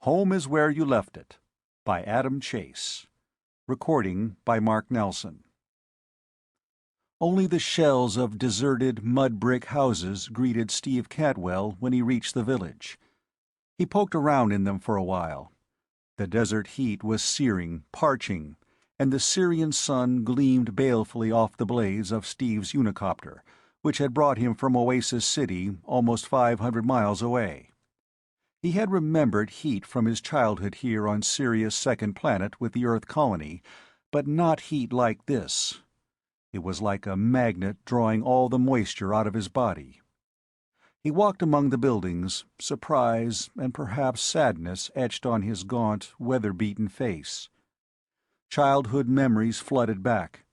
Home is Where You Left It, by Adam Chase. Recording by Mark Nelson. Only the shells of deserted mud-brick houses greeted Steve Cantwell when he reached the village. He poked around in them for a while. The desert heat was searing, parching, and the Syrian sun gleamed balefully off the blades of Steve's unicopter, which had brought him from Oasis City almost 500 miles away. He had remembered heat from his childhood here on Sirius' second planet with the Earth colony, but not heat like this. It was like a magnet drawing all the moisture out of his body. He walked among the buildings, surprise and perhaps sadness etched on his gaunt, weather-beaten face. Childhood memories flooded back.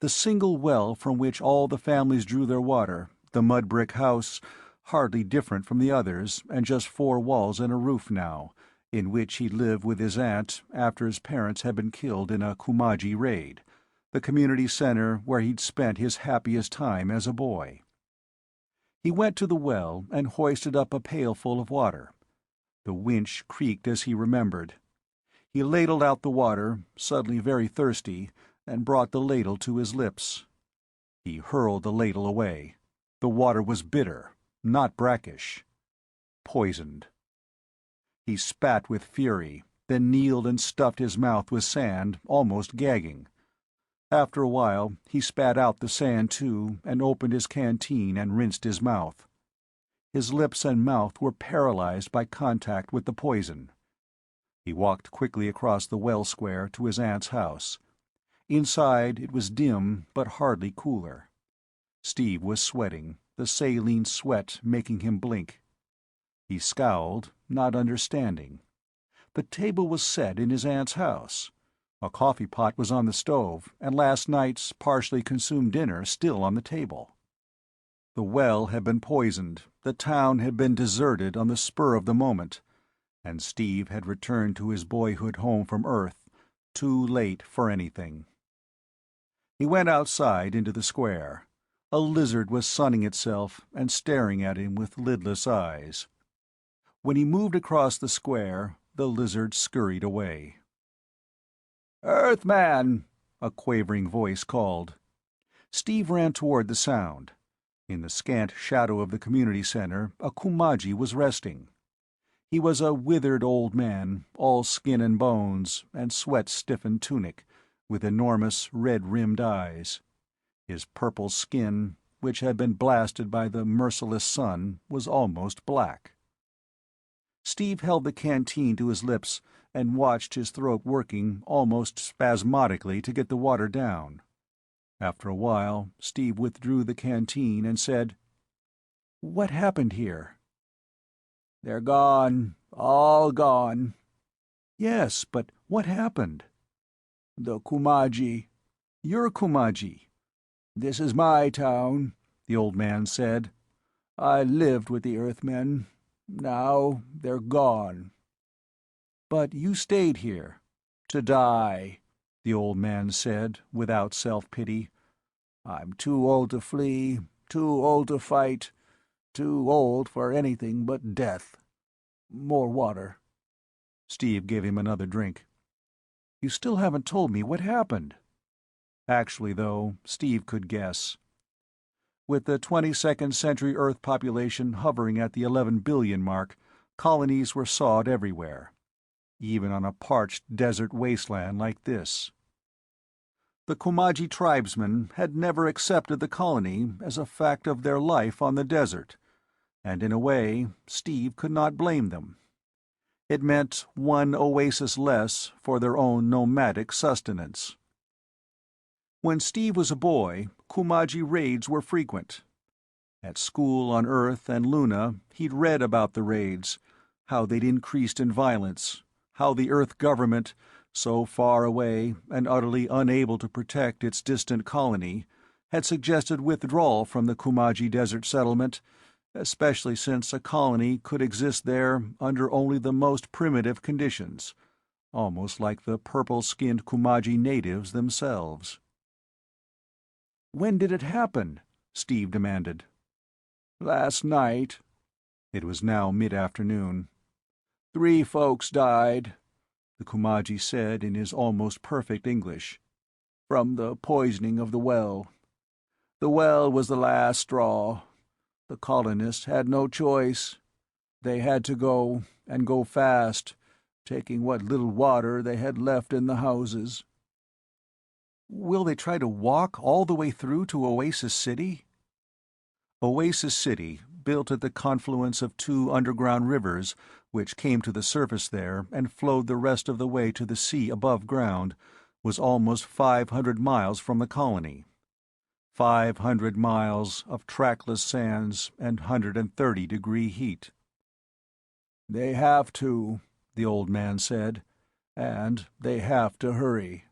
The single well from which all the families drew their water, the mud-brick house, hardly different from the others, and just 4 walls and a roof now, in which he lived with his aunt after his parents had been killed in a Kumaji raid, the community center where he'd spent his happiest time as a boy. He went to the well and hoisted up a pailful of water. The winch creaked as he remembered. He ladled out the water, suddenly very thirsty, and brought the ladle to his lips. He hurled the ladle away. The water was bitter, not brackish. Poisoned. He spat with fury, then kneeled and stuffed his mouth with sand, almost gagging. After a while, he spat out the sand too, and opened his canteen and rinsed his mouth. His lips and mouth were paralyzed by contact with the poison. He walked quickly across the well square to his aunt's house. Inside it was dim, but hardly cooler. Steve was sweating, the saline sweat making him blink. He scowled, not understanding. The table was set in his aunt's house. A coffee pot was on the stove, and last night's partially consumed dinner still on the table. The well had been poisoned, the town had been deserted on the spur of the moment, and Steve had returned to his boyhood home from Earth, too late for anything. He went outside into the square. A lizard was sunning itself and staring at him with lidless eyes. When he moved across the square, the lizard scurried away. "Earthman!" a quavering voice called. Steve ran toward the sound. In the scant shadow of the community center, a Kumaji was resting. He was a withered old man, all skin and bones, and sweat-stiffened tunic, with enormous red-rimmed eyes. His purple skin, which had been blasted by the merciless sun, was almost black. Steve held the canteen to his lips and watched his throat working almost spasmodically to get the water down. After a while, Steve withdrew the canteen and said, "What happened here?" "They're gone, all gone." "Yes, but what happened?" "The Kumaji." "You're a Kumaji." "This is my town," the old man said. "I lived with the Earthmen. Now they're gone." "But you stayed here." "To die," the old man said, without self-pity. "I'm too old to flee, too old to fight, too old for anything but death. More water." Steve gave him another drink. "You still haven't told me what happened." Actually, though, Steve could guess. With the 22nd century Earth population hovering at the 11 billion mark, colonies were sought everywhere, even on a parched desert wasteland like this. The Kumaji tribesmen had never accepted the colony as a fact of their life on the desert, and in a way, Steve could not blame them. It meant one oasis less for their own nomadic sustenance. When Steve was a boy, Kumaji raids were frequent. At school on Earth and Luna, he'd read about the raids, how they'd increased in violence, how the Earth government, so far away and utterly unable to protect its distant colony, had suggested withdrawal from the Kumaji desert settlement, especially since a colony could exist there under only the most primitive conditions, almost like the purple-skinned Kumaji natives themselves. "When did it happen?" Steve demanded. "Last night." It was now mid-afternoon. 3 folks died," the Kumaji said in his almost perfect English, "from the poisoning of the well. The well was the last straw. The colonists had no choice. They had to go, and go fast, taking what little water they had left in the houses." "Will they try to walk all the way through to Oasis City?" Oasis City, built at the confluence of 2 underground rivers which came to the surface there and flowed the rest of the way to the sea above ground, was almost 500 miles from the colony. 500 miles of trackless sands and 130-degree heat. "They have to," the old man said, "and they have to hurry.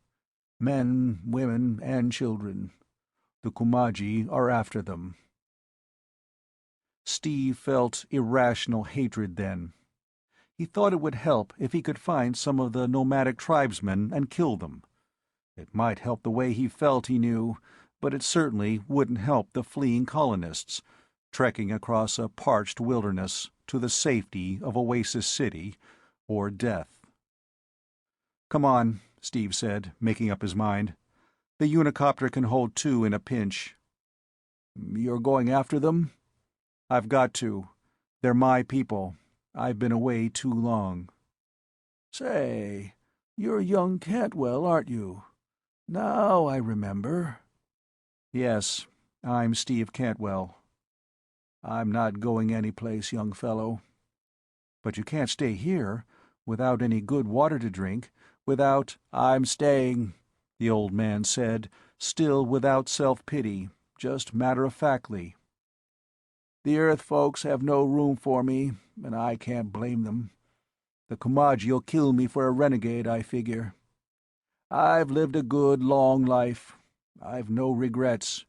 Men, women, and children. The Kumaji are after them." Steve felt irrational hatred then. He thought it would help if he could find some of the nomadic tribesmen and kill them. It might help the way he felt, he knew, but it certainly wouldn't help the fleeing colonists, trekking across a parched wilderness to the safety of Oasis City, or death. "Come on," Steve said, making up his mind. "The unicopter can hold 2 in a pinch." "You're going after them?" "I've got to. They're my people. I've been away too long." "Say, you're young Cantwell, aren't you? Now I remember." "Yes, I'm Steve Cantwell." "I'm not going anyplace, young fellow." "But you can't stay here, without any good water to drink, without—" "I'm staying," the old man said, still without self-pity, just matter-of-factly. "The Earth folks have no room for me, and I can't blame them. The Kumaji'll kill me for a renegade, I figure. I've lived a good, long life. I've no regrets.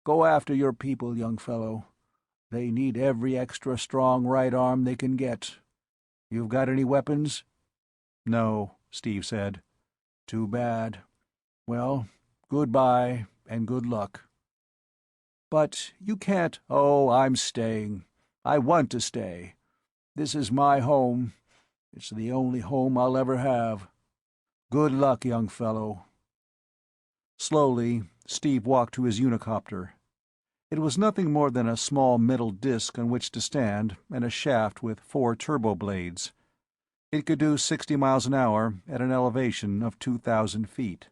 Go after your people, young fellow. They need every extra strong right arm they can get. You've got any weapons?" "No," Steve said. "Too bad. Well, goodbye, and good luck." "But you can't—" "Oh, I'm staying. I want to stay. This is my home. It's the only home I'll ever have. Good luck, young fellow." Slowly, Steve walked to his unicopter. It was nothing more than a small metal disc on which to stand, and a shaft with 4 turbo blades. It could do 60 miles an hour at an elevation of 2,000 feet.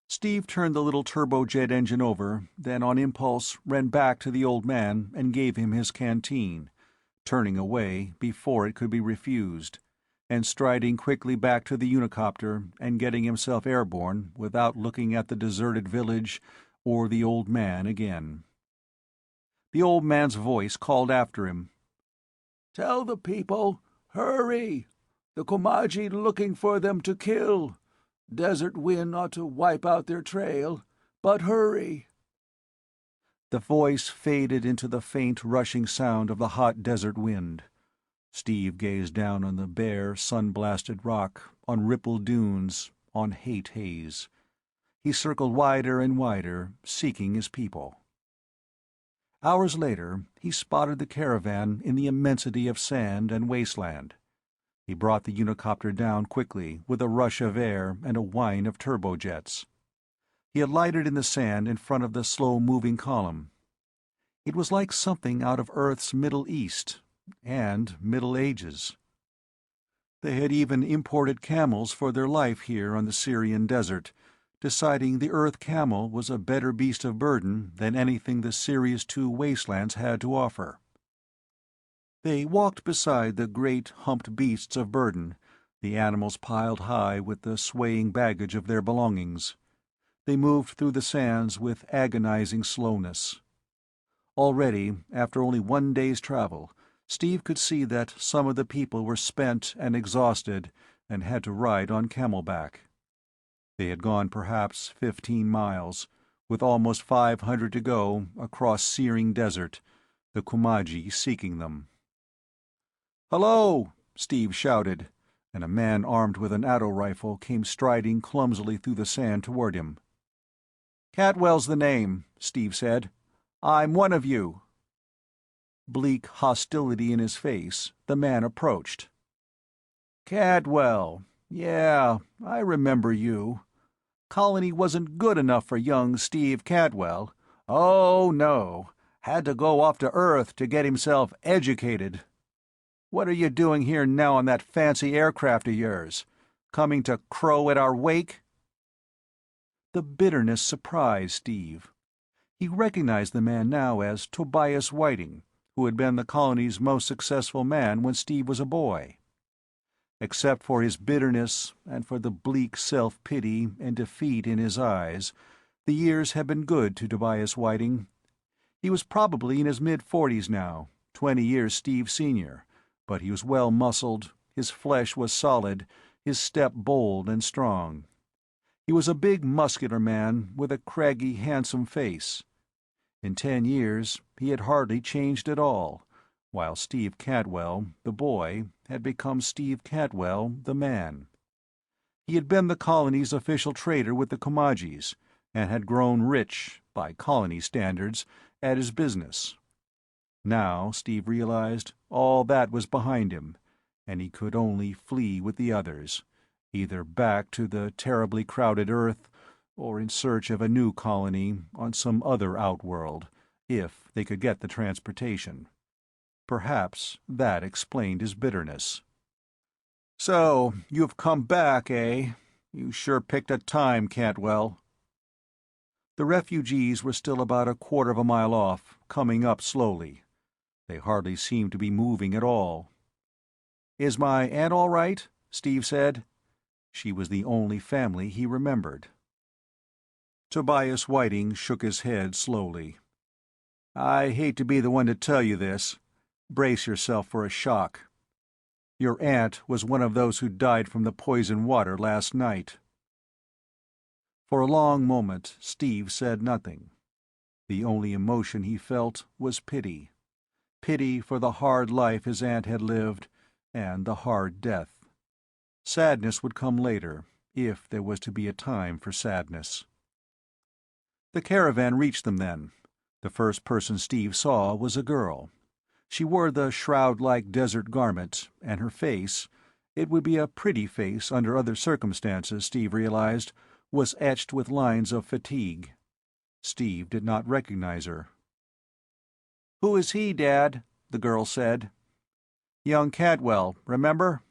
Steve turned the little turbojet engine over, then on impulse ran back to the old man and gave him his canteen, turning away before it could be refused, and striding quickly back to the unicopter and getting himself airborne without looking at the deserted village or the old man again. The old man's voice called after him. "Tell the people, hurry! The Kumaji looking for them to kill. Desert wind ought to wipe out their trail, but hurry!" The voice faded into the faint rushing sound of the hot desert wind. Steve gazed down on the bare, sun-blasted rock, on rippled dunes, on hate haze. He circled wider and wider, seeking his people. Hours later, he spotted the caravan in the immensity of sand and wasteland. He brought the unicopter down quickly, with a rush of air and a whine of turbojets. He alighted in the sand in front of the slow-moving column. It was like something out of Earth's Middle East, and Middle Ages. They had even imported camels for their life here on the Syrian desert, deciding the Earth camel was a better beast of burden than anything the Sirius II wastelands had to offer. They walked beside the great, humped beasts of burden, the animals piled high with the swaying baggage of their belongings. They moved through the sands with agonizing slowness. Already, after only 1 day's travel, Steve could see that some of the people were spent and exhausted and had to ride on camelback. They had gone perhaps 15 miles, with almost 500 to go, across searing desert, the Kumaji seeking them. "Hello!" Steve shouted, and a man armed with an auto rifle came striding clumsily through the sand toward him. "Cantwell's the name," Steve said. "I'm one of you." Bleak hostility in his face, the man approached. "Cadwell. Yeah, I remember you. Colony wasn't good enough for young Steve Cadwell. Oh, no. Had to go off to Earth to get himself educated. What are you doing here now on that fancy aircraft of yours? Coming to crow at our wake?" The bitterness surprised Steve. He recognized the man now as Tobias Whiting, who had been the colony's most successful man when Steve was a boy. Except for his bitterness and for the bleak self-pity and defeat in his eyes, the years had been good to Tobias Whiting. He was probably in his mid-40s now, 20 years Steve's senior, but he was well-muscled, his flesh was solid, his step bold and strong. He was a big, muscular man with a craggy, handsome face. In 10 years he had hardly changed at all, while Steve Cadwell, the boy, had become Steve Cadwell, the man. He had been the colony's official trader with the Komagis, and had grown rich, by colony standards, at his business. Now, Steve realized, all that was behind him, and he could only flee with the others, either back to the terribly crowded Earth, or in search of a new colony on some other outworld, if they could get the transportation. Perhaps that explained his bitterness. "So, you've come back, eh? You sure picked a time, Cantwell." The refugees were still about a quarter of a mile off, coming up slowly. They hardly seemed to be moving at all. "Is my aunt all right?" Steve said. She was the only family he remembered. Tobias Whiting shook his head slowly. "I hate to be the one to tell you this. Brace yourself for a shock. Your aunt was one of those who died from the poison water last night." For a long moment Steve said nothing. The only emotion he felt was pity. Pity for the hard life his aunt had lived, and the hard death. Sadness would come later, if there was to be a time for sadness. The caravan reached them then. The first person Steve saw was a girl. She wore the shroud-like desert garment, and her face, it would be a pretty face under other circumstances, Steve realized, was etched with lines of fatigue. Steve did not recognize her. "Who is he, Dad?" the girl said. "Young Cadwell, remember?"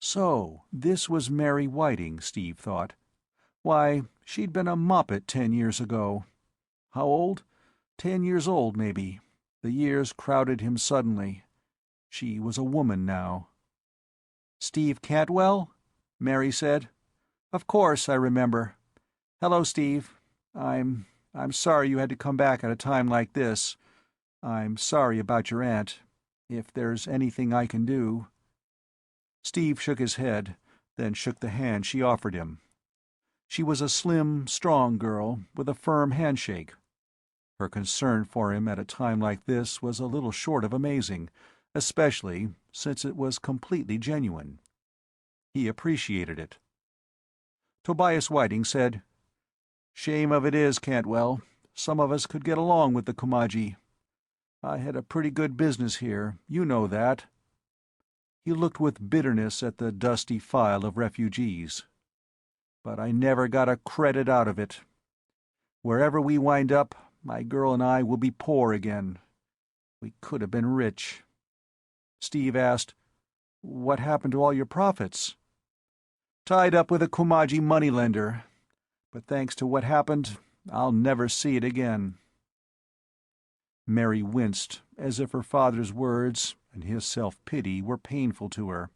So, this was Mary Whiting, Steve thought. Why, she'd been a moppet 10 years ago. How old? 10 years old, maybe. The years crowded him suddenly. She was a woman now. "Steve Cantwell?" Mary said. "Of course I remember. Hello, Steve. I'm sorry you had to come back at a time like this. I'm sorry about your aunt. If there's anything I can do—" Steve shook his head, then shook the hand she offered him. She was a slim, strong girl with a firm handshake. Her concern for him at a time like this was a little short of amazing, especially since it was completely genuine. He appreciated it. Tobias Whiting said, "Shame of it is, Cantwell, some of us could get along with the Komagi. I had a pretty good business here, you know that." He looked with bitterness at the dusty file of refugees. "But I never got a credit out of it. Wherever we wind up, my girl and I will be poor again. We could have been rich." Steve asked, "What happened to all your profits?" "Tied up with a Komagi moneylender. But thanks to what happened, I'll never see it again." Mary winced, as if her father's words and his self-pity were painful to her.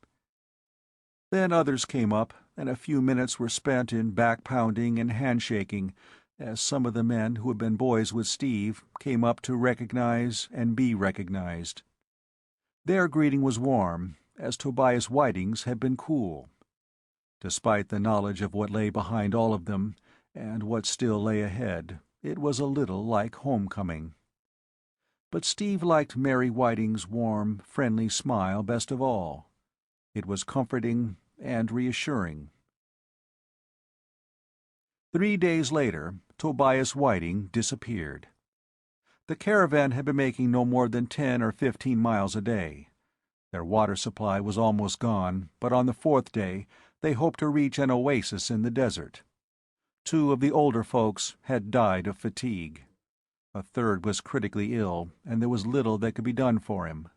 Then others came up, and a few minutes were spent in back-pounding and handshaking, as some of the men who had been boys with Steve came up to recognize and be recognized. Their greeting was warm, as Tobias Whiting's had been cool. Despite the knowledge of what lay behind all of them, and what still lay ahead, it was a little like homecoming. But Steve liked Mary Whiting's warm, friendly smile best of all. It was comforting and reassuring. 3 days later, Tobias Whiting disappeared. The caravan had been making no more than 10 or 15 miles a day. Their water supply was almost gone, but on the fourth day they hoped to reach an oasis in the desert. 2 of the older folks had died of fatigue. A third was critically ill, and there was little that could be done for him.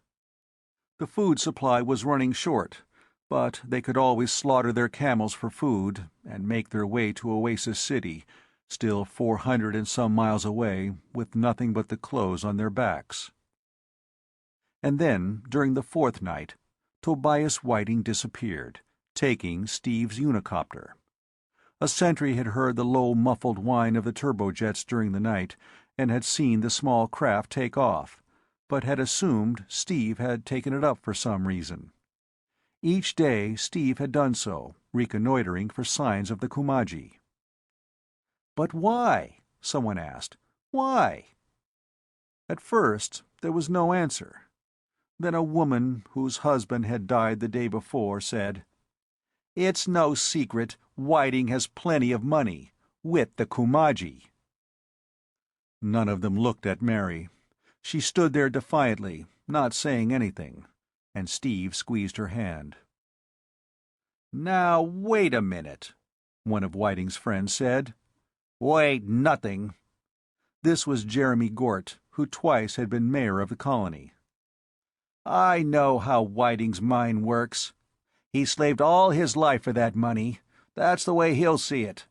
The food supply was running short, but they could always slaughter their camels for food and make their way to Oasis City, still 400 and some miles away, with nothing but the clothes on their backs. And then, during the fourth night, Tobias Whiting disappeared, taking Steve's unicopter. A sentry had heard the low, muffled whine of the turbojets during the night, and had seen the small craft take off, but had assumed Steve had taken it up for some reason. Each day Steve had done so, reconnoitering for signs of the Kumaji. "But why?" someone asked. "Why?" At first there was no answer. Then a woman whose husband had died the day before said, "It's no secret Whiting has plenty of money, with the Kumaji." None of them looked at Mary. She stood there defiantly, not saying anything, and Steve squeezed her hand. "Now, wait a minute," one of Whiting's friends said. "Wait nothing." This was Jeremy Gort, who twice had been mayor of the colony. "I know how Whiting's mind works. He slaved all his life for that money. That's the way he'll see it.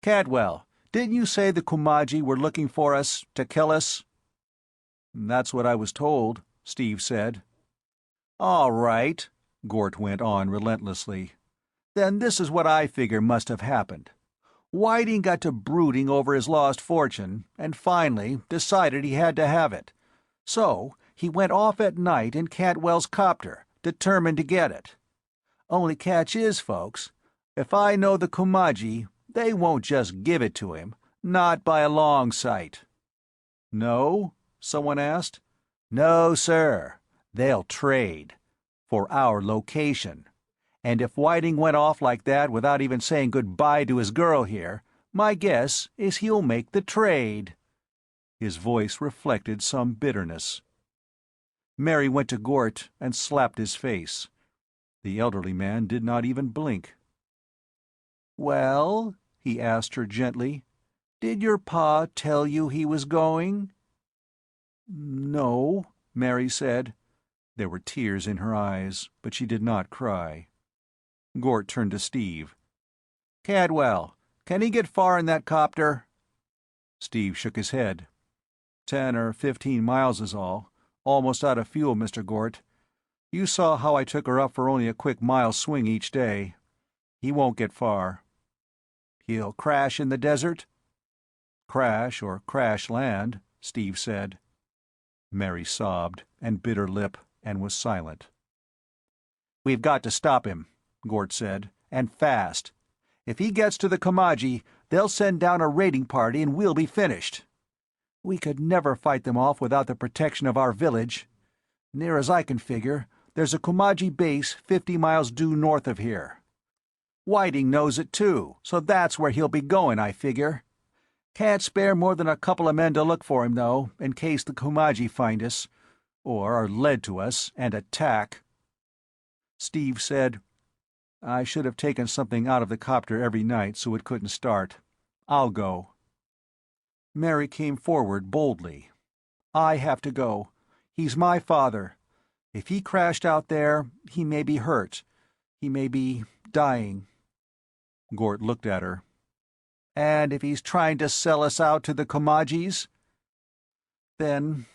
Cantwell, didn't you say the Kumaji were looking for us, to kill us?" "That's what I was told," Steve said. "All right," Gort went on relentlessly. "Then this is what I figure must have happened. Whiting got to brooding over his lost fortune, and finally decided he had to have it. So he went off at night in Cantwell's copter, determined to get it. Only catch is, folks, if I know the Kumaji, they won't just give it to him, not by a long sight." "No?" someone asked. "No, sir. They'll trade. For our location. And if Whiting went off like that without even saying goodbye to his girl here, my guess is he'll make the trade." His voice reflected some bitterness. Mary went to Gort and slapped his face. The elderly man did not even blink. "Well," he asked her gently, "did your pa tell you he was going?" "No," Mary said. There were tears in her eyes, but she did not cry. Gort turned to Steve. "Cantwell, can he get far in that copter?" Steve shook his head. 10 or 15 miles is all. Almost out of fuel, Mr. Gort. You saw how I took her up for only a quick mile swing each day. He won't get far." "He'll crash in the desert?" "Crash or crash land," Steve said. Mary sobbed, and bit her lip, and was silent. "We've got to stop him," Gort said, "and fast. If he gets to the Kumaji, they'll send down a raiding party and we'll be finished. We could never fight them off without the protection of our village. Near as I can figure, there's a Kumaji base 50 miles due north of here. Whiting knows it too, so that's where he'll be going, I figure. Can't spare more than a couple of men to look for him, though, in case the Kumaji find us, or are led to us, and attack." Steve said, "I should have taken something out of the copter every night so it couldn't start. I'll go." Mary came forward boldly. "I have to go. He's my father. If he crashed out there, he may be hurt. He may be dying." Gort looked at her. "And if he's trying to sell us out to the Kumajis?" Then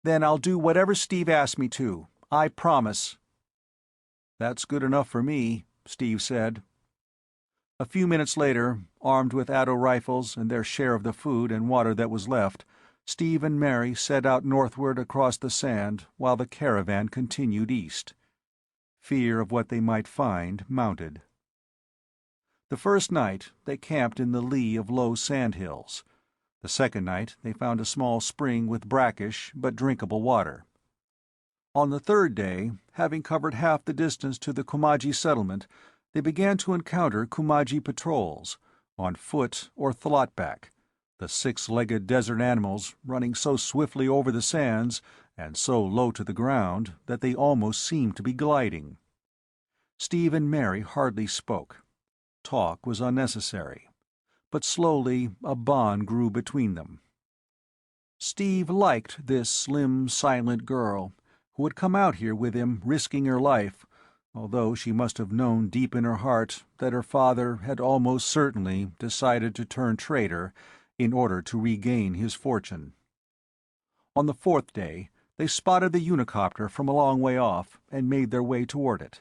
I'll do whatever Steve asks me to. I promise." "That's good enough for me," Steve said. A few minutes later, armed with Addo rifles and their share of the food and water that was left, Steve and Mary set out northward across the sand while the caravan continued east. Fear of what they might find mounted. The first night they camped in the lee of low sandhills. The second night they found a small spring with brackish but drinkable water. On the third day, having covered half the distance to the Kumaji settlement, they began to encounter Kumaji patrols, on foot or thlotback, the six-legged desert animals running so swiftly over the sands and so low to the ground that they almost seemed to be gliding. Steve and Mary hardly spoke. Talk was unnecessary, but slowly a bond grew between them. Steve liked this slim, silent girl, who had come out here with him risking her life, although she must have known deep in her heart that her father had almost certainly decided to turn traitor in order to regain his fortune. On the fourth day, they spotted the unicopter from a long way off and made their way toward it.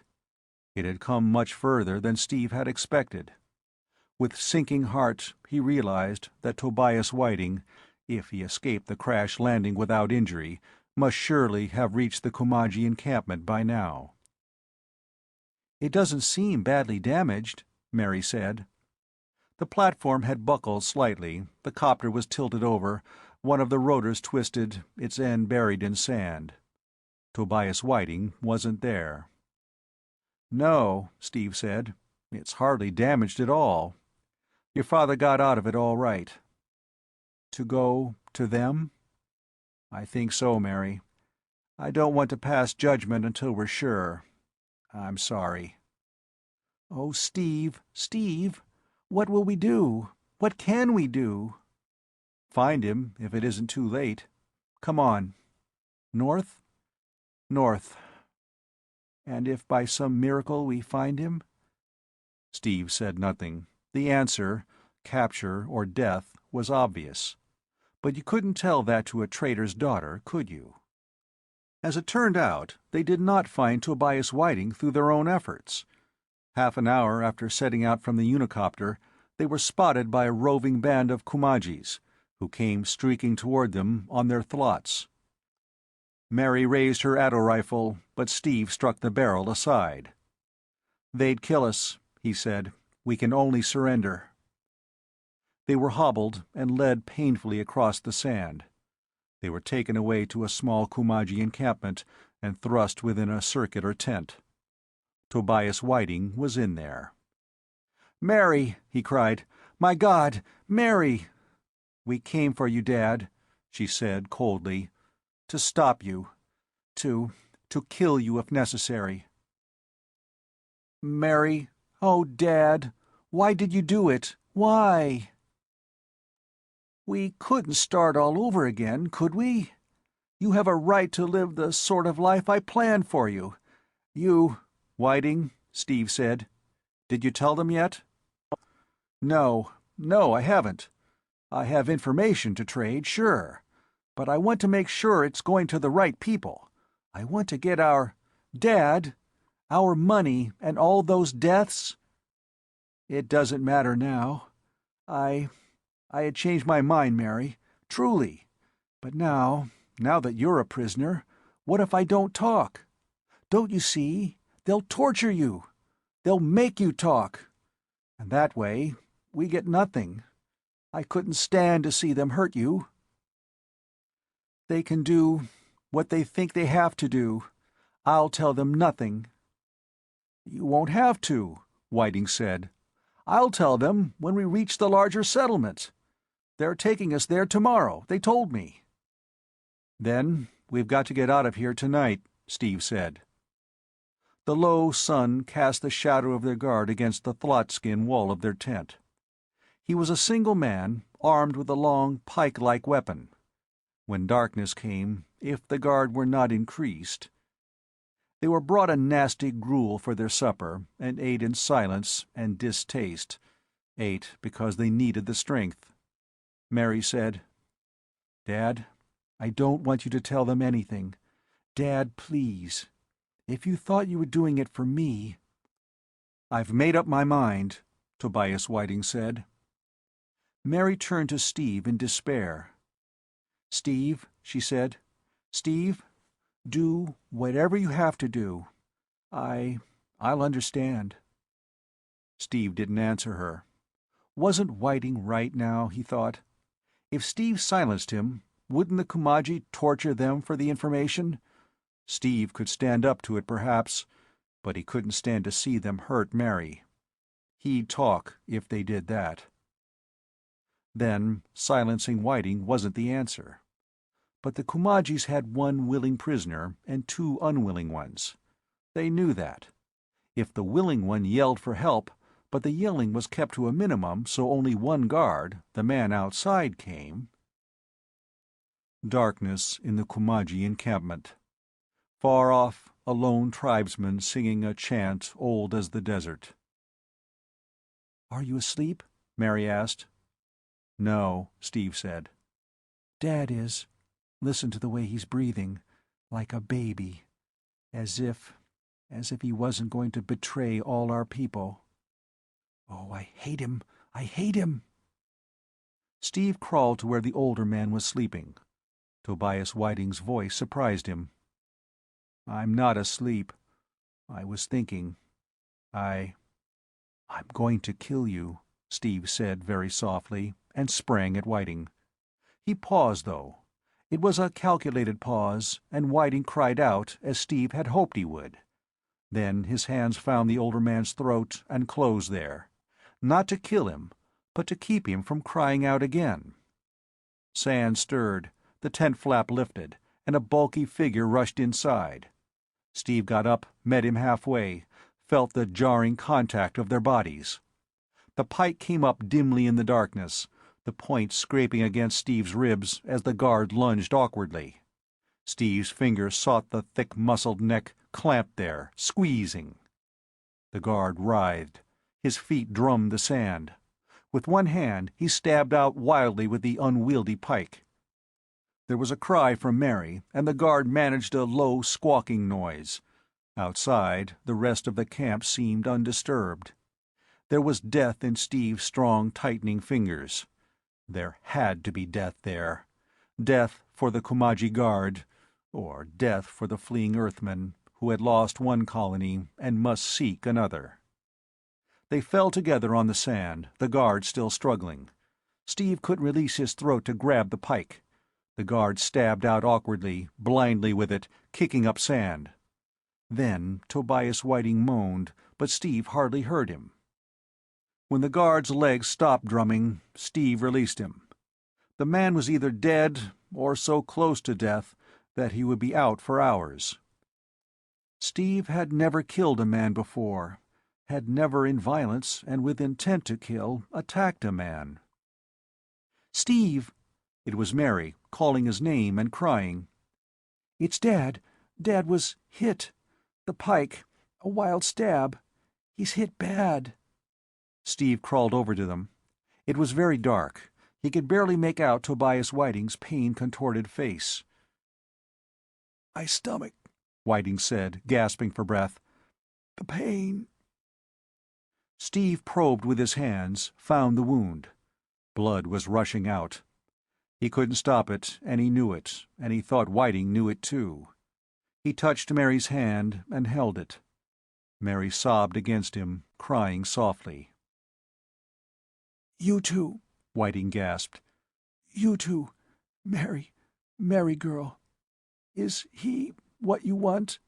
It had come much further than Steve had expected. With sinking heart, he realized that Tobias Whiting, if he escaped the crash landing without injury, must surely have reached the Kumaji encampment by now. "It doesn't seem badly damaged," Mary said. The platform had buckled slightly, the copter was tilted over, one of the rotors twisted, its end buried in sand. Tobias Whiting wasn't there. "No," Steve said. "It's hardly damaged at all. Your father got out of it all right." "To go to them?" "I think so, Mary. I don't want to pass judgment until we're sure. I'm sorry." "Oh, Steve, Steve, what will we do? What can we do?" "Find him, if it isn't too late. Come on." "North?" "North." "And if by some miracle we find him?" Steve said nothing. The answer, capture or death, was obvious. But you couldn't tell that to a trader's daughter, could you? As it turned out, they did not find Tobias Whiting through their own efforts. Half an hour after setting out from the unicopter, they were spotted by a roving band of Kumajis, who came streaking toward them on their thlots. Mary raised her auto rifle, but Steve struck the barrel aside. "They'd kill us," he said. "We can only surrender." They were hobbled and led painfully across the sand. They were taken away to a small Kumaji encampment and thrust within a circular tent. Tobias Whiting was in there. "Mary!" he cried. "My God! Mary!" "We came for you, Dad," she said coldly. "To stop you. To kill you if necessary." "Mary! Oh, Dad! Why did you do it? Why?" "We couldn't start all over again, could we? You have a right to live the sort of life I planned for you. You—" "Whiting," Steve said. "Did you tell them yet?" No, I haven't. I have information to trade, sure. But I want to make sure it's going to the right people. I want to get our— Dad! Our money and all those deaths?" "It doesn't matter now. I had changed my mind, Mary. Truly. But now that you're a prisoner, what if I don't talk? Don't you see? They'll torture you. They'll make you talk. And that way, we get nothing. I couldn't stand to see them hurt you." "They can do what they think they have to do. I'll tell them nothing." "You won't have to," Whiting said. "I'll tell them when we reach the larger settlement. They're taking us there tomorrow, they told me." "Then we've got to get out of here tonight," Steve said. The low sun cast the shadow of their guard against the thlotskin wall of their tent. He was a single man, armed with a long, pike-like weapon. When darkness came, if the guard were not increased— They were brought a nasty gruel for their supper, and ate in silence and distaste. Ate because they needed the strength. Mary said, "Dad, I don't want you to tell them anything. Dad, please. If you thought you were doing it for me—" "I've made up my mind," Tobias Whiting said. Mary turned to Steve in despair. "Steve," she said, "Steve, do whatever you have to do. I'll understand." Steve didn't answer her. Wasn't Whiting right now, he thought? If Steve silenced him, wouldn't the Kumaji torture them for the information? Steve could stand up to it, perhaps, but he couldn't stand to see them hurt Mary. He'd talk if they did that. Then silencing Whiting wasn't the answer. But the Kumajis had one willing prisoner and two unwilling ones. They knew that. If the willing one yelled for help, but the yelling was kept to a minimum so only one guard, the man outside, came. Darkness in the Kumaji encampment. Far off, a lone tribesman singing a chant old as the desert. "Are you asleep?" Mary asked. "No," Steve said. "Dad is. Listen to the way he's breathing, like a baby, as if he wasn't going to betray all our people. Oh, I hate him! I hate him!" Steve crawled to where the older man was sleeping. Tobias Whiting's voice surprised him. "I'm not asleep. I was thinking. I'm going to kill you," Steve said very softly, and sprang at Whiting. He paused, though. It was a calculated pause, and Whiting cried out as Steve had hoped he would. Then his hands found the older man's throat and closed there. Not to kill him, but to keep him from crying out again. Sand stirred, the tent flap lifted, and a bulky figure rushed inside. Steve got up, met him halfway, felt the jarring contact of their bodies. The pike came up dimly in the darkness, the point scraping against Steve's ribs as the guard lunged awkwardly. Steve's fingers sought the thick-muscled neck, clamped there, squeezing. The guard writhed. His feet drummed the sand. With one hand he stabbed out wildly with the unwieldy pike. There was a cry from Mary, and the guard managed a low, squawking noise. Outside, the rest of the camp seemed undisturbed. There was death in Steve's strong, tightening fingers. There had to be death there. Death for the Kumaji guard, or death for the fleeing Earthmen, who had lost one colony and must seek another. They fell together on the sand, the guard still struggling. Steve couldn't release his throat to grab the pike. The guard stabbed out awkwardly, blindly with it, kicking up sand. Then Tobias Whiting moaned, but Steve hardly heard him. When the guard's legs stopped drumming, Steve released him. The man was either dead or so close to death that he would be out for hours. Steve had never killed a man before, had never in violence and with intent to kill attacked a man. "Steve!" It was Mary, calling his name and crying. "It's Dad. Dad was hit. The pike. A wild stab. He's hit bad." Steve crawled over to them. It was very dark. He could barely make out Tobias Whiting's pain-contorted face. "My stomach," Whiting said, gasping for breath. "The pain." Steve probed with his hands, found the wound. Blood was rushing out. He couldn't stop it, and he knew it, and he thought Whiting knew it too. He touched Mary's hand and held it. Mary sobbed against him, crying softly. "You too," Whiting gasped. "You too, Mary girl. Is he what you want?"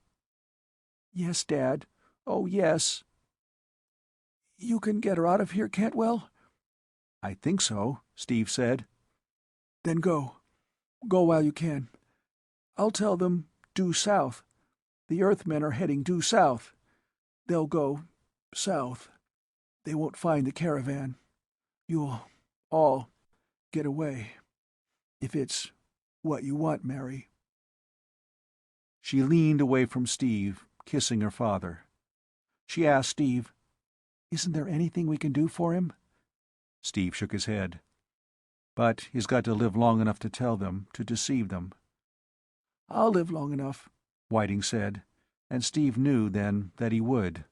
"Yes, Dad. Oh, yes." "You can get her out of here, Cantwell?" "I think so," Steve said. "Then go. Go while you can. I'll tell them due south. The Earthmen are heading due south. They'll go south. They won't find the caravan. You'll all get away. If it's what you want, Mary." She leaned away from Steve, kissing her father. She asked Steve, "Isn't there anything we can do for him?" Steve shook his head. "But he's got to live long enough to tell them, to deceive them." "I'll live long enough," Whiting said, and Steve knew then that he would.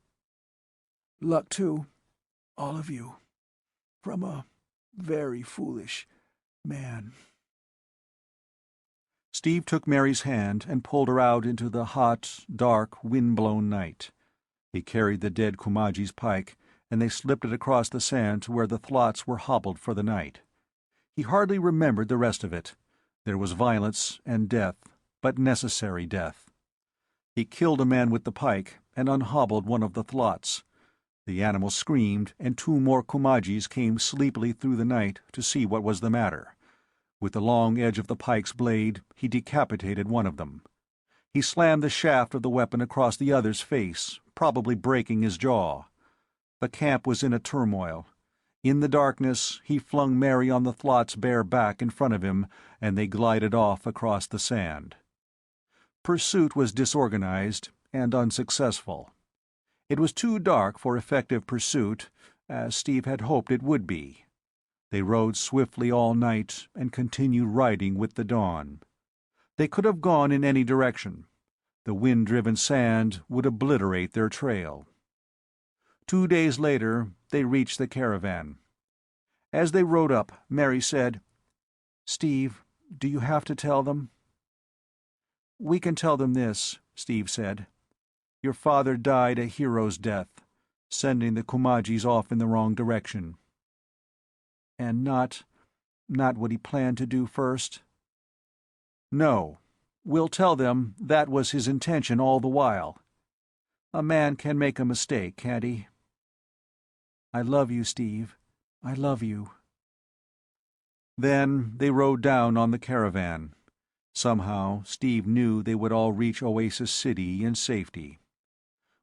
"Luck to all of you. From a very foolish man." Steve took Mary's hand and pulled her out into the hot, dark, wind-blown night. He carried the dead Kumaji's pike, and they slipped it across the sand to where the thlots were hobbled for the night. He hardly remembered the rest of it. There was violence and death, but necessary death. He killed a man with the pike and unhobbled one of the thlots. The animal screamed, and 2 more Kumajis came sleepily through the night to see what was the matter. With the long edge of the pike's blade, he decapitated one of them. He slammed the shaft of the weapon across the other's face, probably breaking his jaw. The camp was in a turmoil. In the darkness, he flung Mary on the Thlott's bare back in front of him, and they glided off across the sand. Pursuit was disorganized and unsuccessful. It was too dark for effective pursuit, as Steve had hoped it would be. They rode swiftly all night and continued riding with the dawn. They could have gone in any direction. The wind-driven sand would obliterate their trail. 2 days later, they reached the caravan. As they rode up, Mary said, "Steve, do you have to tell them?" "We can tell them this," Steve said. "Your father died a hero's death, sending the Kumajis off in the wrong direction." "And not what he planned to do first?" "No. We'll tell them that was his intention all the while. A man can make a mistake, can't he?" "I love you, Steve. I love you." Then they rode down on the caravan. Somehow, Steve knew they would all reach Oasis City in safety.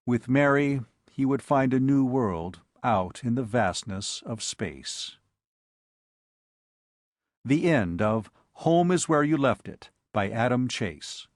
With Mary, he would find a new world out in the vastness of space. The end of Home is Where You Left It by Adam Chase.